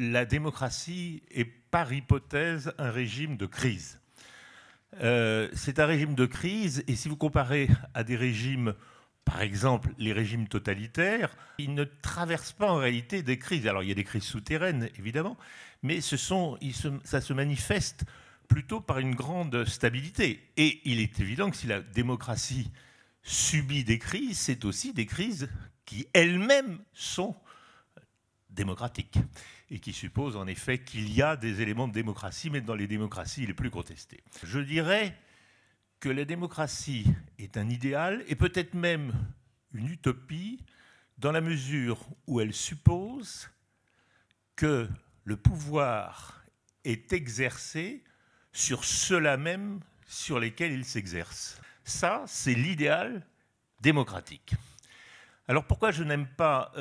la démocratie est par hypothèse un régime de crise. C'est un régime de crise, et si vous comparez à des régimes, par exemple les régimes totalitaires, ils ne traversent pas en réalité des crises. Alors il y a des crises souterraines, évidemment, mais ça se manifeste plutôt par une grande stabilité. Et il est évident que si la démocratie subit des crises, c'est aussi des crises qui elles-mêmes sont démocratiques et qui supposent en effet qu'il y a des éléments de démocratie, mais dans les démocraties les plus contestées. Je dirais que la démocratie est un idéal et peut-être même une utopie dans la mesure où elle suppose que le pouvoir est exercé sur ceux-là même sur lesquels il s'exerce. Ça, c'est l'idéal démocratique. Alors pourquoi je n'aime pas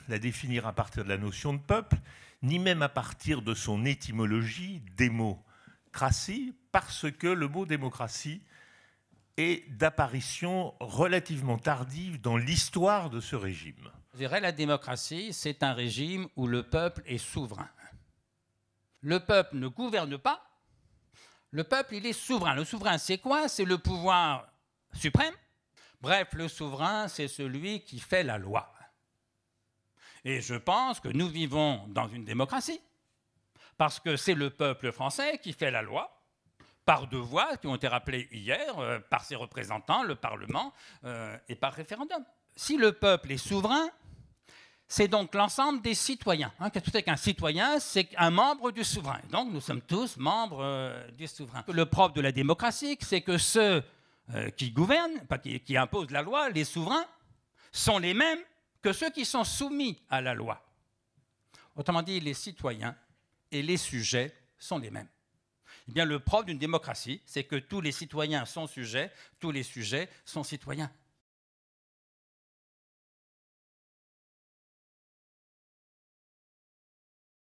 la définir à partir de la notion de peuple, ni même à partir de son étymologie, démocratie, parce que le mot démocratie est d'apparition relativement tardive dans l'histoire de ce régime. Je dirais la démocratie, c'est un régime où le peuple est souverain. Le peuple ne gouverne pas, le peuple, il est souverain. Le souverain, c'est quoi? C'est le pouvoir suprême. Bref, le souverain, c'est celui qui fait la loi. Et je pense que nous vivons dans une démocratie, parce que c'est le peuple français qui fait la loi, par deux voix qui ont été rappelées hier, par ses représentants, le Parlement, et par référendum. Si le peuple est souverain, c'est donc l'ensemble des citoyens. Qu'est-ce que c'est qu'un citoyen? C'est un membre du souverain. Donc nous sommes tous membres du souverain. Le propre de la démocratie, c'est que ceux qui gouvernent, qui imposent la loi, les souverains, sont les mêmes que ceux qui sont soumis à la loi. Autrement dit, les citoyens et les sujets sont les mêmes. Eh bien, le propre d'une démocratie, c'est que tous les citoyens sont sujets, tous les sujets sont citoyens.